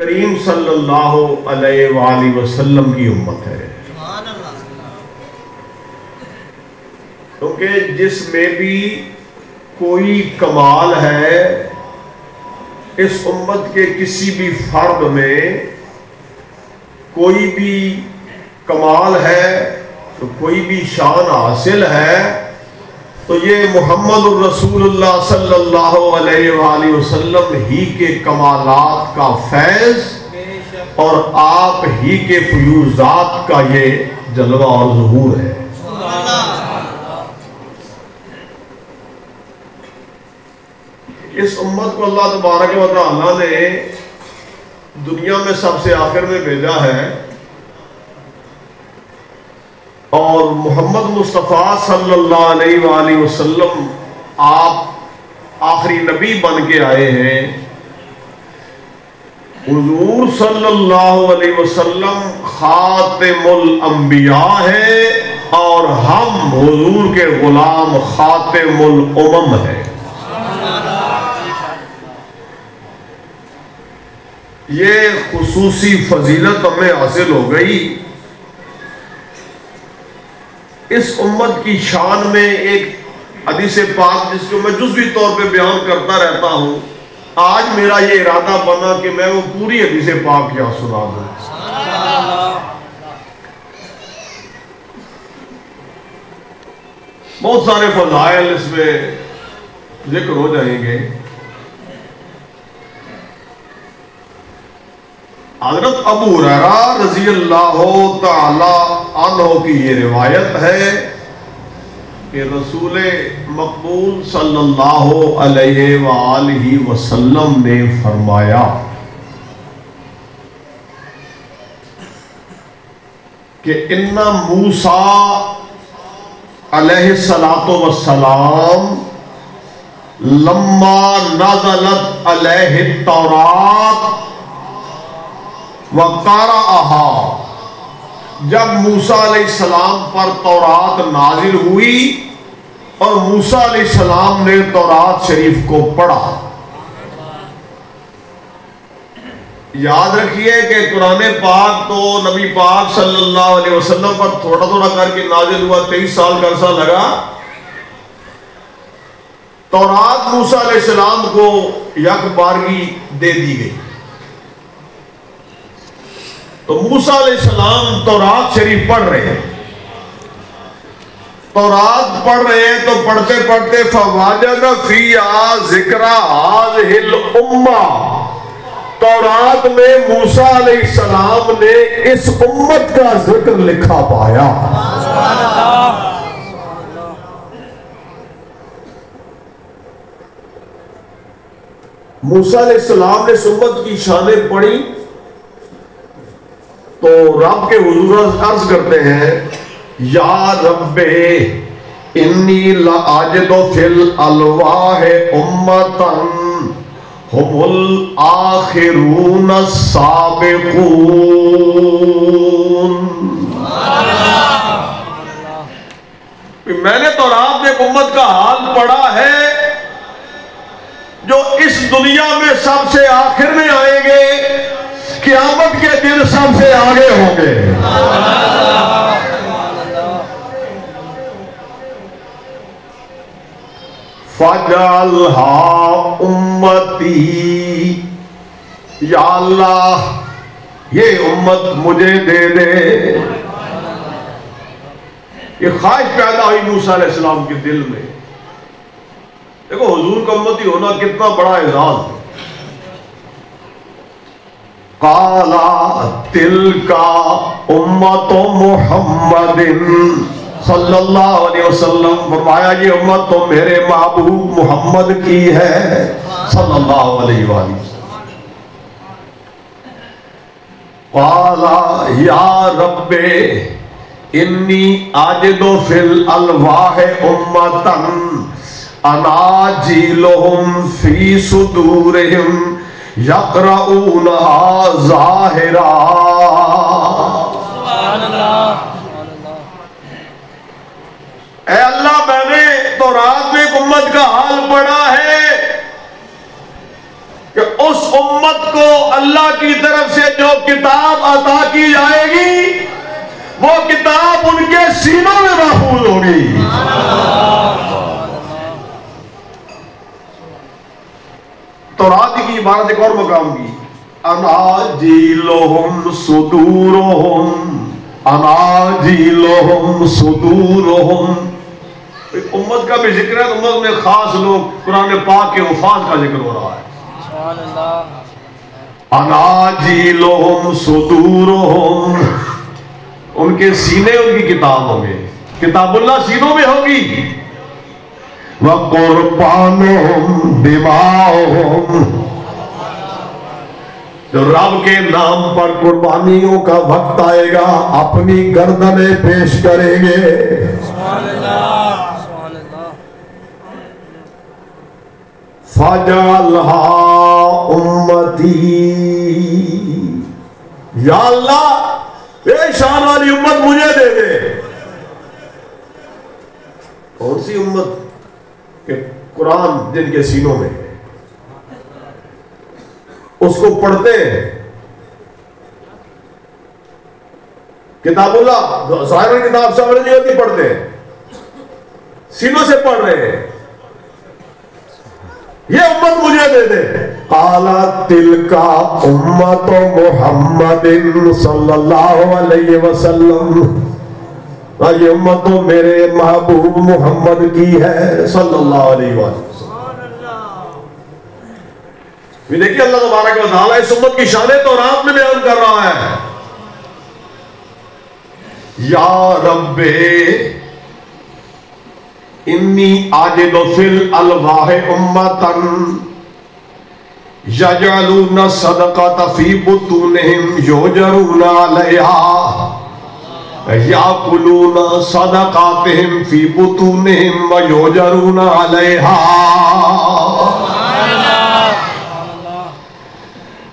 کریم صلی اللہ علیہ وآلہ وسلم کی امت ہے، کیونکہ جس میں بھی کوئی کمال ہے اس امت کے کسی بھی فرد میں کوئی بھی کمال ہے تو کوئی بھی شان حاصل ہے تو یہ محمد الرسول اللہ صلی اللہ علیہ وآلہ وسلم ہی کے کمالات کا فیض اور آپ ہی کے فیوزات کا یہ جلوہ اور ظہور ہے۔ اس امت کو اللہ تبارک و تعالیٰ نے دنیا میں سب سے آخر میں بھیجا ہے، اور محمد مصطفیٰ صلی اللہ علیہ وآلہ وسلم آپ آخری نبی بن کے آئے ہیں۔ حضور صلی اللہ علیہ وسلم خاتم الانبیاء ہیں اور ہم حضور کے غلام خاتم الامم ہیں۔ یہ خصوصی فضیلت ہمیں حاصل ہو گئی۔ اس امت کی شان میں ایک حدیث پاک جس کو میں جزوی طور پہ بیان کرتا رہتا ہوں، آج میرا یہ ارادہ بنا کہ میں وہ پوری حدیث پاک یہاں سنا دوں۔ بہت سارے فضائل اس میں ذکر ہو جائیں گے۔ حضرت ابو ہریرہ رضی اللہ تعالی عنہ کی یہ روایت ہے کہ رسول مقبول صلی اللہ علیہ وآلہ وسلم نے فرمایا کہ ان موسیٰ علیہ السلام لما نزلت علیہ التوراۃ وَقَرَأَهَا، جب موسیٰ علیہ السلام پر تورات نازل ہوئی اور موسیٰ علیہ السلام نے تورات شریف کو پڑھا۔ یاد رکھیے کہ قرآن پاک تو نبی پاک صلی اللہ علیہ وسلم پر تھوڑا تھوڑا کر کے نازل ہوا، 23 سال کا عرصہ لگا۔ تورات موسیٰ علیہ السلام کو یک بارگی دے دی گئی، تو موسیٰ علیہ السلام تورات شریف پڑھ رہے ہیں۔ تورات پڑھ رہے ہیں تو پڑھتے پڑھتے فَوَجَدَ فِيهَا ذِكْرَ هَذِهِ الْأُمَّةِ، تورات میں موسیٰ علیہ السلام نے اس امت کا ذکر لکھا پایا۔ موسیٰ علیہ السلام نے اس امت کی شانیں پڑھی تو رب کے حضور عرض کرتے ہیں، یا رب انی لأجد فی الالواح امتاً ہم الآخرون السابقون۔ میں نے تورات میں امت کا حال پڑھا ہے جو اس دنیا میں سب سے آخر میں آئیں گے، قیامت کے دن سب سے آگے ہوں گے۔ فَجَعَلْهَا أُمَّتِي، یا اللہ یہ امت مجھے دے دے۔ یہ خواہش پیدا ہوئی موسیٰ علیہ السلام کے دل میں۔ دیکھو حضور کا امتی ہونا کتنا بڑا اعزاز ہے۔ قَالَ تِلْكَ أُمَّةُ مُحَمَّدٍ صلی اللہ علیہ وسلم، فرمایا یہ امت تو میرے محبوب محمد کی ہے صلی اللہ علیہ وآلہ وسلم۔ قَالَ یا رب انی آجد فی الالواح امتاً اناجیلہم فی صدورہم یقرؤونہا ظاہرا۔ اے اللہ میں نے تورات میں ایک امت کا حال پڑھا ہے کہ اس امت کو اللہ کی طرف سے جو کتاب عطا کی جائے گی وہ کتاب ان کے سینوں میں محفوظ ہوگی. تورات کی عبارت ایک اور مقام کی، اناجیلہم صدورہم، اناجیلہم صدورہم. امت کا بھی ذکر ہے، امت میں خاص لوگ قرآن پاک کے حفاظ کا ذکر ہو رہا ہے. اناجیلہم صدورہم، ان کے سینے ان کی کتاب ہوں گے، کتاب اللہ سینوں میں ہوگی. وَقُرْبَانُهُمْ دِمَاؤُهُمْ، جو رب کے نام پر قربانیوں کا وقت آئے گا اپنی گردنیں پیش کریں گے. فَجَعَلْهَا أُمَّتِي، یا اللہ اے شان والی امت مجھے دے دے. کون سی امت؟ کہ قرآن جن کے سینوں میں اس کو پڑھتے ہیں. کتاب اللہ ظاہر کتاب سمجھ نہیں ہوتی، پڑھتے ہیں، سینوں سے پڑھ رہے ہیں. یہ امت مجھے دے دے. قالت تلک امت محمد صلی اللہ علیہ وسلم، یہ امت تو میرے محبوب محمد کی ہے صلی اللہ علیہ وسلم. دیکھیے اللہ تبارک و تعالیٰ اس امت کی شان تورات میں بیان کر رہا ہے. یا رب انی آجد فی الالواح امتن یجعلون صدقات فی بطونہم یوجرون علیہا یاکلون صدقاتہم فی بطونہم ویوجرون علیہا.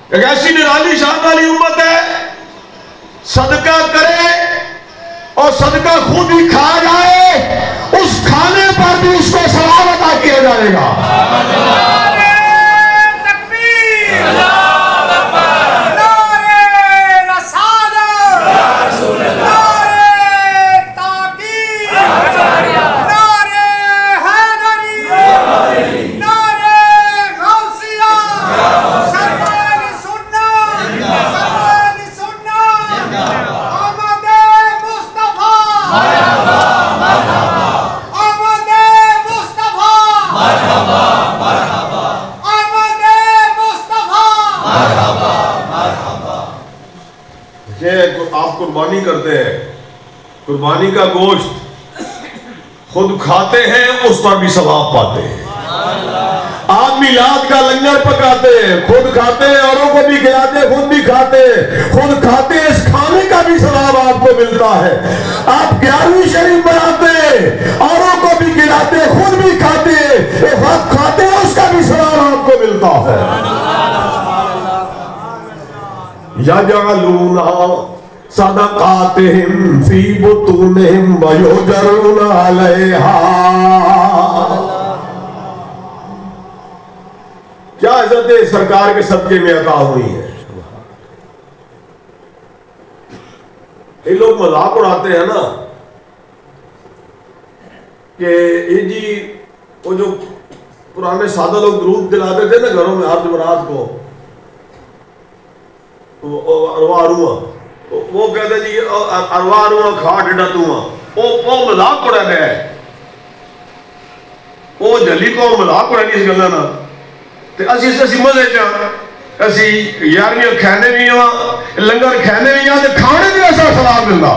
ایک ایسی نرالی شان والی امت ہے، صدقہ کرے اور صدقہ خود ہی کھا جائے، اس کھانے پر بھی اس کو ثواب عطا کیا جائے گا. آپ قربانی کرتے ہیں، قربانی کا گوشت خود کھاتے ہیں، اس پر بھی ثواب پاتے ہیں. آپ میلاد کا لنگر پکاتے ہیں، خود کھاتے ہیں، اوروں کو بھی کھلاتے ہیں، خود بھی کھاتے ہیں، خود کھاتے ہیں، اس کھانے کا بھی ثواب آپ کو ملتا ہے. آپ 11ویں شریف بناتے ہیں، اوروں کو بھی کھلاتے ہیں، خود بھی کھاتے ہیں، ایک وقت کھاتے ہیں، اس کا بھی ثواب آپ کو ملتا ہے. یجعلون صدقاتہم فی بطونہم ویجرون علیہا. کیا عزت سرکار کے صدقے میں عطا ہوئی ہے. یہ لوگ مذاق اڑاتے ہیں نا کہ یہ جی وہ جو پرانے سادہ لوگ درود دلاتے تھے نا گھروں میں ہر جمعرات کو، ارواح روح، وہ کہتے جی ارواح روح کھا ڈڈا تواں، وہ مذاق اڑا گیا ہے. وہ جلی کو مذاق اڑا نہیں اس گلا نا. اسی سے مزے چاہ اسی یاریاں کھانے بھی ہاں، لنگر کھانے بھی ہاں، کھانے بھی ایسا ثواب ملتا.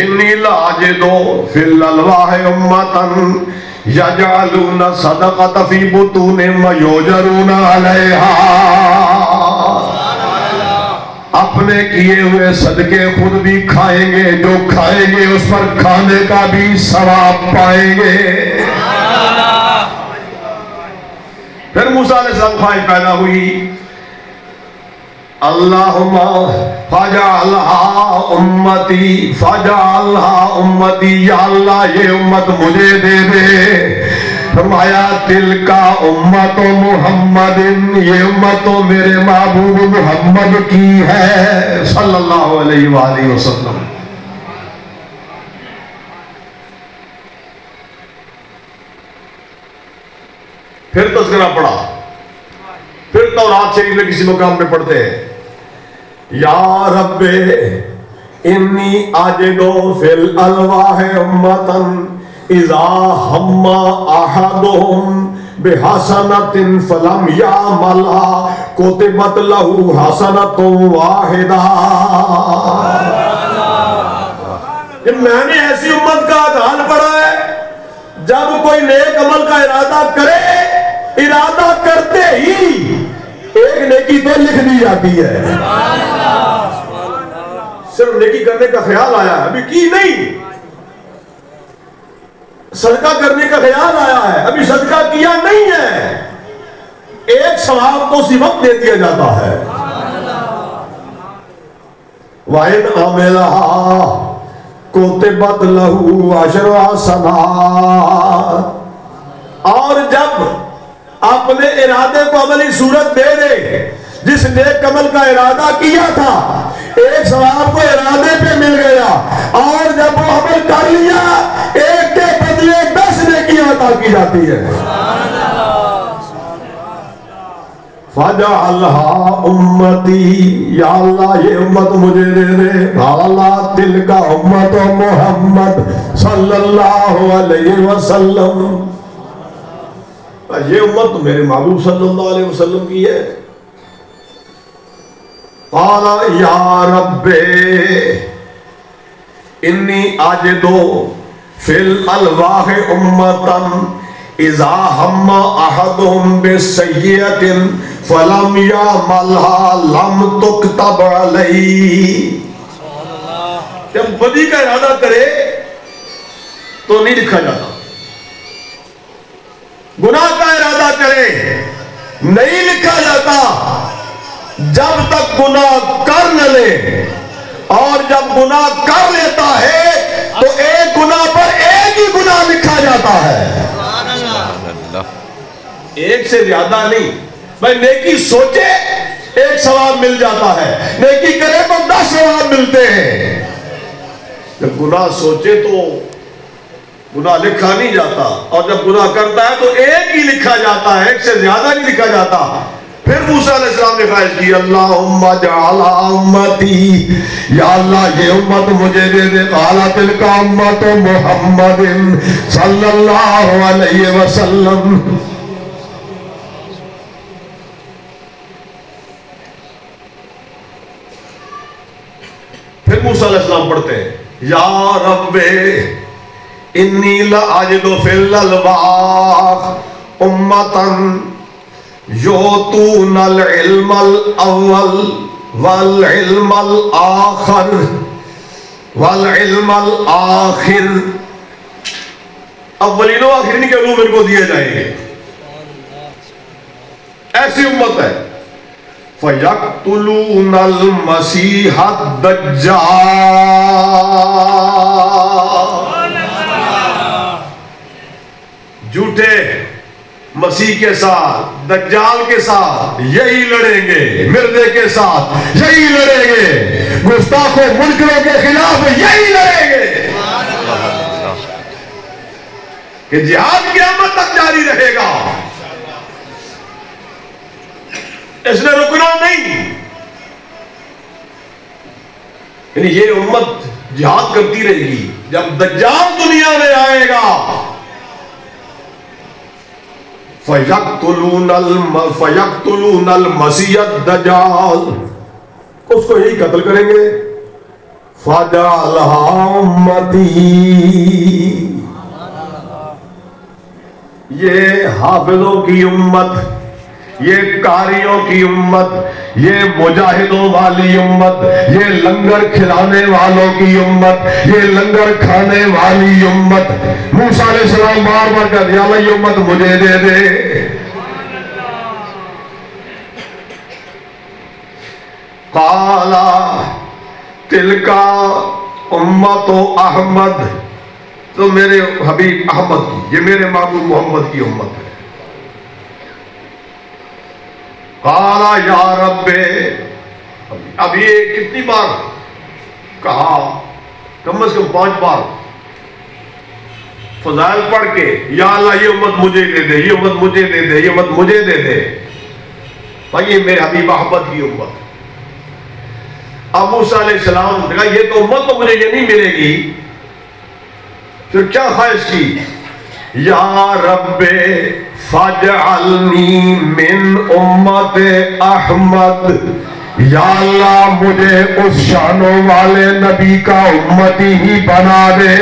انی لاجدو فی الالواح امتن یجعلون صدقات فی بطونہم ویجرون علیہا. اپنے کیے ہوئے صدقے خود بھی کھائیں گے، جو کھائیں گے اس پر کھانے کا بھی ثواب پائیں گے. پھر موسیٰ علیہ السلام خواہش پیدا ہوئی، اللہم فجعلہا امتی، فجعلہا امتی، یا اللہ یہ امت مجھے دے دے. فرمایا تل کا امت محمد، یہ امت تو میرے محبوب محمد کی ہے صلی اللہ علیہ وآلہ وسلم۔ پھر تذکرہ پڑھا، پھر تورات شریف میں کسی مقام میں پڑھتے ہیں یا رب انی آجدو فی الالواح امتن اذا ہم احدہم بحسنت فلم یعملها کتبت لہ حسنت واحدہ۔ میں نے ایسی امت کا حال پڑھا ہے جب کوئی نیک عمل کا ارادہ کرے، ارادہ کرتے ہی ایک نیکی تو لکھ دی جاتی ہے۔ صرف نیکی کرنے کا خیال آیا ہے، ابھی کی نہیں۔ صدقہ کرنے کا خیال آیا ہے، ابھی صدقہ کیا نہیں ہے، ایک ثواب تو اسی وقت دے دیا جاتا ہے۔ وَإِنْ عَمِلَهَا کتبت لہو عشر حسنات، اور جب اپنے ارادے کو عملی صورت دے دے، جس نیک عمل کا ارادہ کیا تھا ایک ثواب کو ارادے پہ مل گیا، اور جب وہ عمل کر لیا ایک کے بدلے 10 نیکیاں عطا کی جاتی ہے۔ فَجَعَلْهَا أُمَّتِي، یا اللہ یہ امت مجھے دے دے۔ قَالَ تِلْكَ أُمَّتُ محمد صلی اللہ علیہ وسلم، یہ امت تو میرے محبوب صلی اللہ علیہ وسلم کی ہے۔ قَالَ یا رب انی آجدو فی الالواح امتن اذا ہم احدہم بسیئت فلم یعملها لم تکتب علیہ۔ جب بدی کا ارادہ کرے تو نہیں لکھا جاتا، گناہ کا ارادہ کرے نہیں لکھا جاتا، جب تک گناہ کر نہ لے، اور جب گناہ کر لیتا ہے تو ایک گناہ پر ایک ہی گناہ لکھا جاتا ہے، ایک سے زیادہ نہیں۔ بھائی نیکی سوچے ایک ثواب مل جاتا ہے، نیکی کرے تو 10 ثواب ملتے ہیں۔ جب گناہ سوچے تو گناہ لکھا نہیں جاتا، اور جب گناہ کرتا ہے تو ایک ہی لکھا جاتا ہے، ایک سے زیادہ نہیں لکھا جاتا۔ پھر موسیٰ علیہ السلام نے خواہش کی اللہم اجعل امتی، یا اللہ یہ امت مجھے دے دے۔ قال تلک امت محمد صلی اللہ علیہ وسلم۔ پھر موسیٰ علیہ السلام پڑھتے ہیں یا رب انی لأجد فی الالواح امتن یوتون العلم الاول والعلم الاخر والعلم الاخر، اولین و آخرین کے علوم ان کو دیے جائیں گے۔ ایسی امت ہے فَيَقْتُلُونَ الْمَسِيحَ الدَّجَّالَ، جھوٹے مسیح کے ساتھ، دجال کے ساتھ یہی لڑیں گے، مردے کے ساتھ یہی لڑیں گے، گستاخ و منکروں کے خلاف یہی لڑیں گے، کہ جہاد قیامت تک جاری رہے گا، اس نے رکنا نہیں۔ یعنی یہ امت جہاد کرتی رہے گی، جب دجال دنیا میں آئے گا فَيَقْتُلُونَ الْمَسِيحَ الدَّجَّالَ، اس کو یہی قتل کریں گے۔ فَجَعَلْهَا أُمَّتِي، یہ حافظوں کی امت، یہ قاریوں کی امت، یہ مجاہدوں والی امت، یہ لنگر کھلانے والوں کی امت، یہ لنگر کھانے والی امت۔ موسیٰ علیہ السلام بار بار کہا یا اللہ یہ امت مجھے دے دے۔ قَالَ تِلْكَ أُمَّتُ أَحْمَدَ تو میرے حبیب احمد کی، یہ میرے محبوب محمد کی امت ہے۔ قالا یا رب، اب یہ کتنی بار کہا؟ کم از کم 5 بار فضائل پڑھ کے، یا اللہ یہ امت مجھے دے دے، یہ امت مجھے دے دے، یہ امت مجھے دے دے۔ بھائی یہ میرے حبیب احمد کی امت۔ اب موسیٰ علیہ السلام نے کہا یہ تو امت تو مجھے یہ نہیں ملے گی، پھر کیا خواہش کی؟ یا رب فاجعلنی من امت احمد، یا اللہ مجھے اس شانوں والے نبی کا امتی ہی بنا دے۔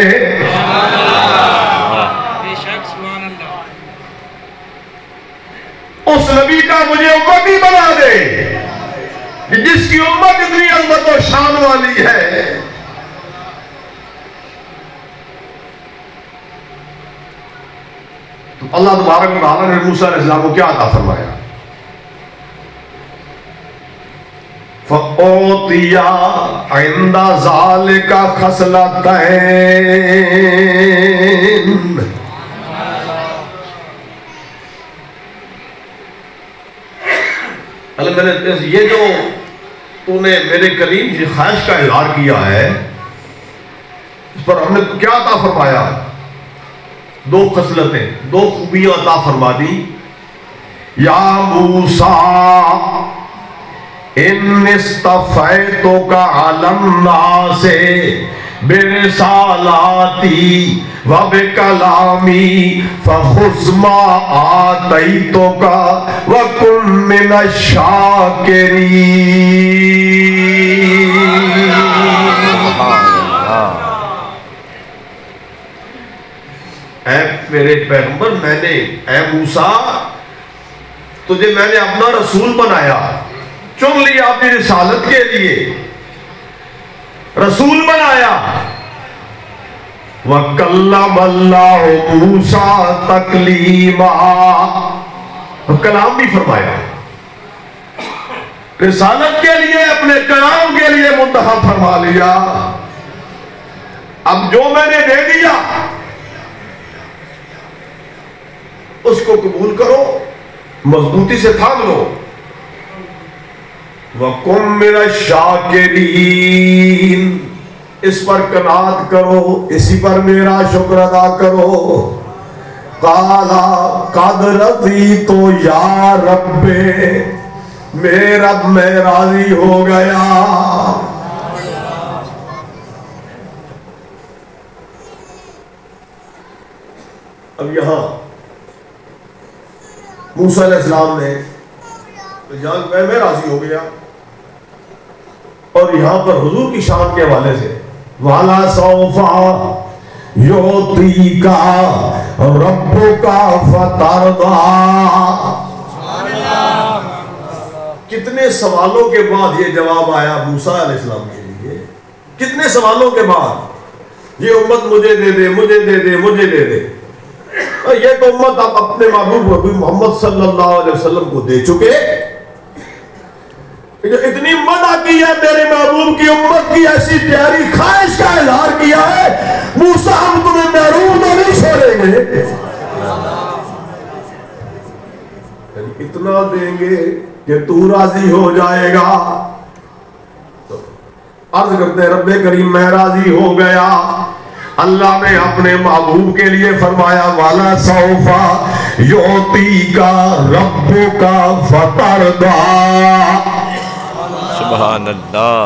اس نبی کا مجھے امتی بنا دے جس کی امت اتنی عظمت و شان والی ہے۔ تو اللہ تبارک و تعالیٰ نے موسیٰ علیہ السلام کو کیا عطا فرمایا؟ فَأُوتِيَ عِنْدَ ذَلِكَ خَصْلَتَيْنِ، اللہ میں نے یہ جو تو نے میرے کلیم کی خواہش کا اظہار کیا ہے، اس پر ہم نے کیا عطا فرمایا؟ 2 خصلتیں، 2 خوبیاں عطا فرما دی۔ یا موسیٰ ان اصطفیتک علی الناس برسالاتی وبکلامی فخذ ما آتیتک وکن من الشاکرین۔ اے میرے پیغمبر، میں نے، اے موسیٰ تجھے میں نے اپنا رسول بنایا، چن لیا اپنی رسالت کے لیے، رسول بنایا۔ وَكَلَّمَ اللَّهُ مُوسَىٰ تَكْلِيمًا، کلام بھی فرمایا، رسالت کے لیے اپنے کلام کے لیے منتخب فرما لیا۔ اب جو میں نے دے دیا اس کو قبول کرو، مضبوطی سے تھام لو۔ وَقُمْ مِنَ الشَّاكِرِينَ، اس پر قناعت کرو، اسی پر میرا شکر ادا کرو۔ قَالَ قَدْ رَضِيتُ يَا رَبِّ، میرے رب میں راضی ہو گیا۔ اب یہاں موسیٰ علیہ السلام نے میں راضی ہو گیا، اور یہاں پر حضور کی شان کے حوالے سے وَعَلَى سَوْفَ يُعْطِيكَ رَبُّكَ فَتَرْضَىٰ، کتنے سوالوں کے بعد یہ جواب آیا موسیٰ علیہ السلام کے لیے، کتنے سوالوں کے بعد، یہ امت مجھے دے دے، مجھے دے دے، مجھے دے دے۔ یہ تو امت آپ اپنے محبوب محمد صلی اللہ علیہ وسلم کو دے چکے، جو اتنی مدح کی ہے میرے محبوب کی امت کی، ایسی پیاری خواہش کا اظہار کیا ہے، موسیٰ ہم تمہیں محروم تو نہیں چھوڑیں گے، اتنا دیں گے کہ تو راضی ہو جائے گا۔ تو عرض کرتے ہیں رب کریم میں راضی ہو گیا۔ اللہ نے اپنے محبوب کے لیے فرمایا وَعَلَى سَوْفَ يُعْطِيكَ رَبُّكَ فَتَرْضَىٰ، سبحان اللہ،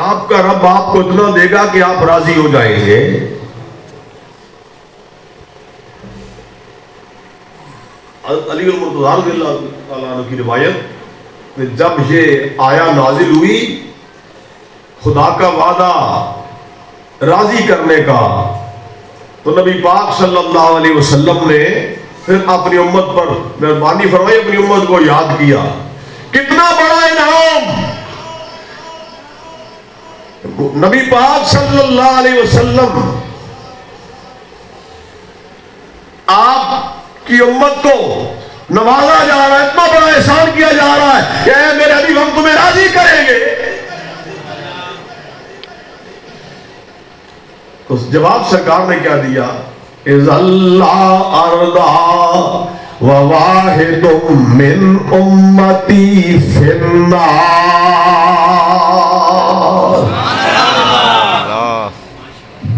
آپ کا رب آپ کو اتنا دے گا کہ آپ راضی ہو جائیں گے۔ علی المرتضیٰ رضی اللہ تعالیٰ عنہ کی روایت میں جب یہ آیا نازل ہوئی، خدا کا وعدہ راضی کرنے کا، تو نبی پاک صلی اللہ علیہ وسلم نے پھر اپنی امت پر مہربانی فرمائی، اپنی امت کو یاد کیا۔ کتنا بڑا انعام نبی پاک صلی اللہ علیہ وسلم آپ کی امت کو نوازا جا رہا ہے، اتنا بڑا احسان کیا جا رہا ہے کہ اے میرے حبیب ہم تمہیں راضی کریں گے۔ تو اس جواب سرکار نے کیا دیا؟ اِذَا اللَّهَ أَرْضَى وَوَاحِدٌ مِّنْ أُمَّتِي فِي النَّارِ۔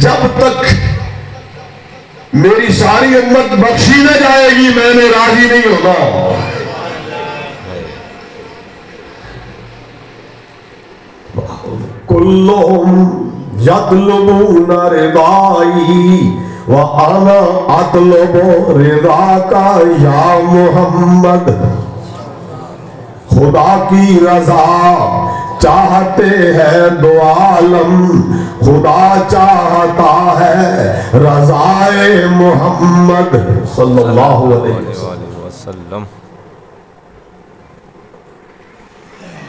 جب تک میری ساری امت بخشی نہ جائے گی میں نے راضی نہیں ہونا۔ کلہم یطلبون رضائی وَأَنَا أَطْلُبُ رِضَاكَ یا محمد۔ خدا کی رضا چاہتے ہیں دو عالم، خدا چاہتا ہے رضائے محمد صلی اللہ علیہ وسلم۔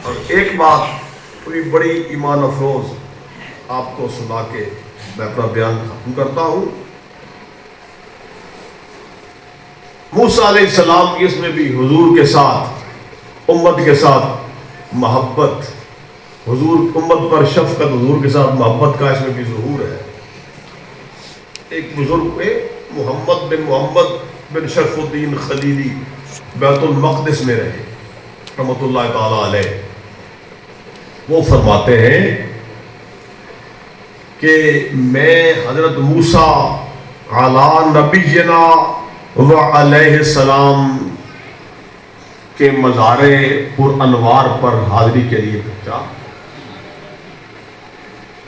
اور ایک بات کوئی بڑی ایمان افروز آپ کو سنا کے میں اپنا بیان ختم کرتا ہوں۔ موسیٰ علیہ السلام کی اس میں بھی حضور کے ساتھ، امت کے ساتھ محبت، حضور امت پر شفقت، حضور کے ساتھ محبت کا اس میں بھی ظہور ہے۔ ایک بزرگ محمد بن شرف الدین خلیلی بیت المقدس میں رہے رحمۃ اللہ تعالی علیہ، وہ فرماتے ہیں کہ میں حضرت موسیٰ علی نبینا وعلیہ السلام کے مزار پر انوار پر حاضری کے لیے پہنچا۔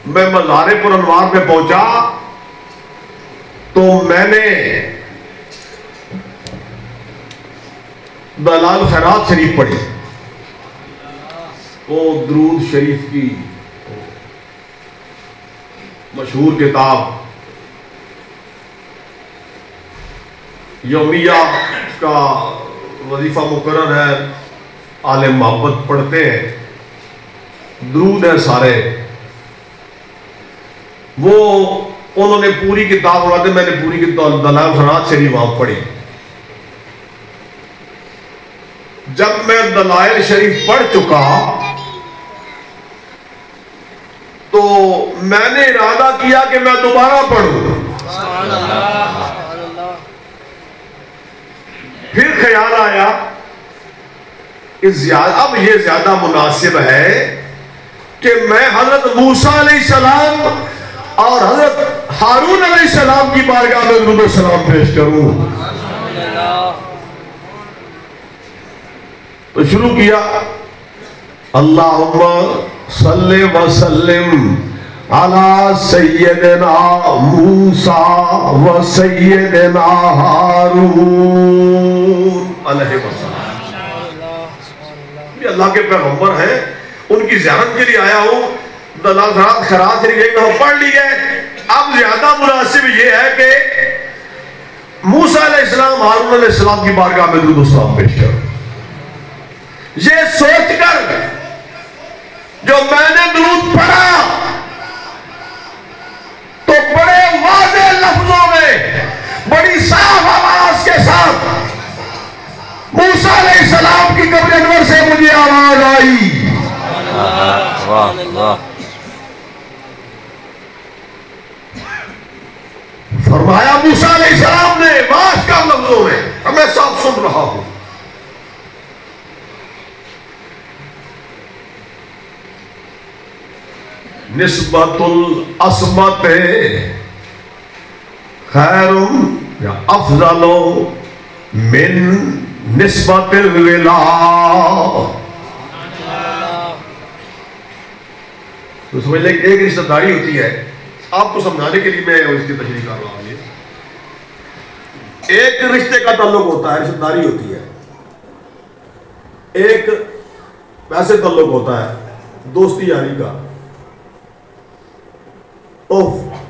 میں مزار پر انوار پہ پہنچا تو میں نے دلائل خیرات شریف پڑھی، وہ درود شریف کی مشہور کتاب، یومیہ کا وظیفہ مقرر ہے، آل محبت پڑھتے ہیں، درود ہیں سارے، وہ انہوں نے پوری کتاب اڑاتے، میں نے پوری کتاب دلائل خیرات شریف وہاں پڑھی۔ جب میں دلائل شریف پڑھ چکا تو میں نے ارادہ کیا کہ میں دوبارہ پڑھوں، پھر خیال آیا کہ اب یہ زیادہ مناسب ہے کہ میں حضرت موسیٰ علیہ السلام اور حضرت ہارون علیہ السلام کی بارگاہ میں درود و سلام پیش کروں۔ تو شروع کیا، اللہم صلی وسلم علی سیدنا موسیٰ و سیدنا ہارون علیہ السلام۔ یہ اللہ کے پیغمبر ہیں، ان کی زیارت کے لیے آیا ہوں، دلائل خیرات شریف ایک دفعہ پڑھ لی ہے، اب زیادہ مناسب یہ ہے کہ موسیٰ علیہ السلام ہارون علیہ السلام کی بارگاہ میں درود و سلام پیش کروں۔ یہ سوچ کر جو میں نے درود پڑھا تو بڑے واضح لفظوں میں بڑی صاف آواز کے ساتھ موسیٰ علیہ السلام کی قبر انور سے مجھے آواز آئی، واہ واہ، فرمایا موسیٰ علیہ السلام نے واضح کا لفظوں میں، میں صاف سن رہا ہوں، نسبت العصمت خیر یا افضل من نسبت الولا۔ تو سمجھ لیں کہ ایک رشتہ داری ہوتی ہے، آپ کو سمجھانے کے لیے میں اس کی تشریح کر رہا ہوں۔ ایک رشتے کا تعلق ہوتا ہے، رشتہ داری ہوتی ہے، ایک ویسے تعلق ہوتا ہے دوستی یاری کا۔ تو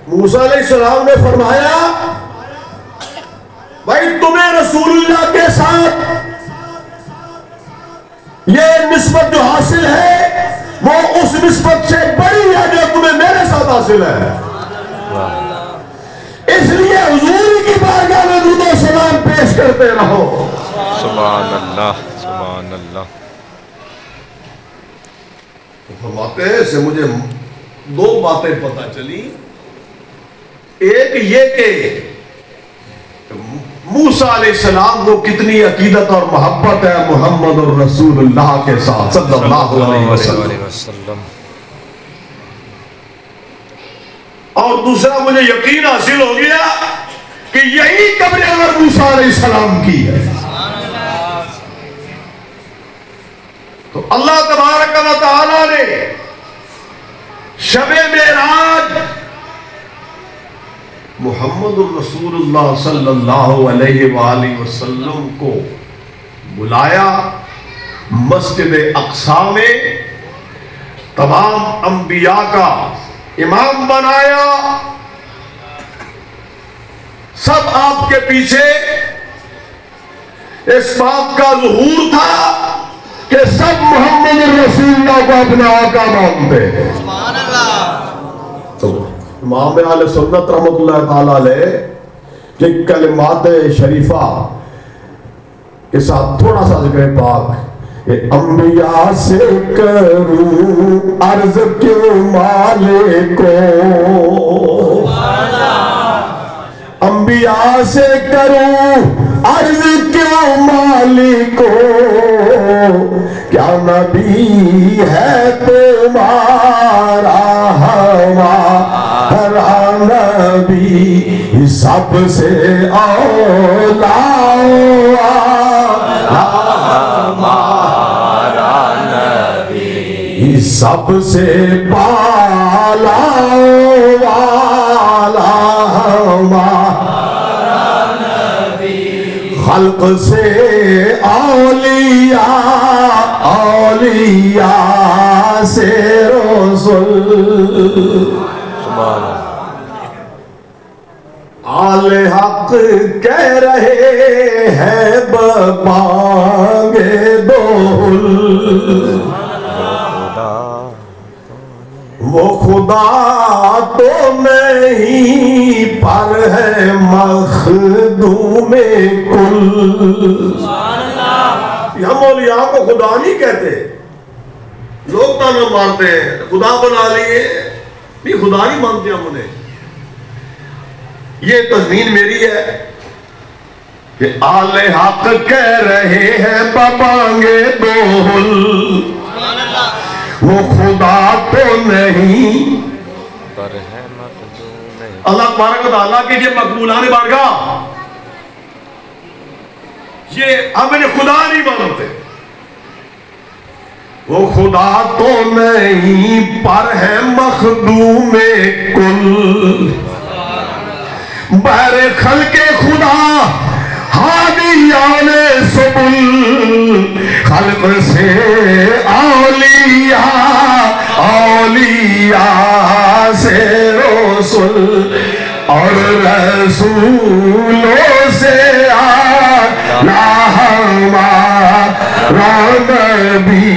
موسیٰ علیہ السلام نے فرمایا بھائی تمہیں رسول اللہ کے ساتھ یہ نسبت جو حاصل ہے وہ اس نسبت سے بڑی ہے جو تمہیں میرے ساتھ حاصل ہے، اس لیے حضور کی بارگاہ میں درود و سلام پیش کرتے رہو۔ سبحان اللہ سبحان اللہ۔ فرماتے ہیں اس سے مجھے دو باتیں پتہ چلی۔ ایک یہ کہ موسیٰ علیہ السلام کو کتنی عقیدت اور محبت ہے محمد الرسول اللہ کے ساتھ صلی اللہ علیہ وسلم، اور دوسرا مجھے یقین حاصل ہو گیا کہ یہی قبر انور موسیٰ علیہ السلام کی ہے۔ تو اللہ تبارک و تعالی نے شب معراج محمد الرسول اللہ صلی اللہ علیہ وآلہ وسلم کو بلایا، مسجد اقصیٰ میں تمام انبیاء کا امام بنایا، سب آپ کے پیچھے اس بات کا ظہور تھا کہ سب محمد الرسول اللہ کو اپنا آقا مانتے ہیں۔ سبحان اللہ۔ تو امام اہل سنت رحمت اللہ تعالیٰ علیہ کے کلمات شریفہ کے ساتھ تھوڑا سا ذکر پاک، انبیاء سے کروں عرض کیوں مالکو، انبیاء سے کروں عرض کیوں مالکو، کیا نبی ہے تمہارا ہمارا نبی سب سے اولا ہمارا نبی سب سے بالا والا ہمارا نبی، خلق سے اولیاء اولیاء سے رسول، آل حق کہہ رہے ہیں بانگ دول، وہ خدا تو نہیں پر ہے مخدوم کل۔ ہم اولیاء کو خدا نہیں کہتے، لوگ تانا مارتے ہیں خدا بنا لیے، نہیں خدا نہیں مانتے ہم انہیں۔ یہ تضمین میری ہے کہ آل حق کہہ رہے ہیں ببانگے دول، وہ خدا تو نہیں پر ہے مخدوم۔ اللہ تبارک و تعالیٰ کے یہ مقبولان بارگاہ، یہ ہم انہیں خدا نہیں مانتے، وہ خدا تو نہیں پر ہے مخدوم کل، بہر خلق خدا ہادیان سبل، خلق سے اولیاء اولیاء سے رسول، اور رسولوں سے ہمارا نبی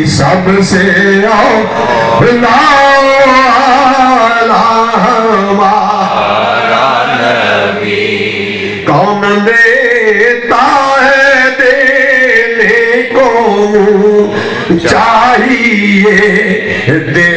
سب سے اولا ہمارا نبی، کون دیتا ہے دینے کو چاہیے دے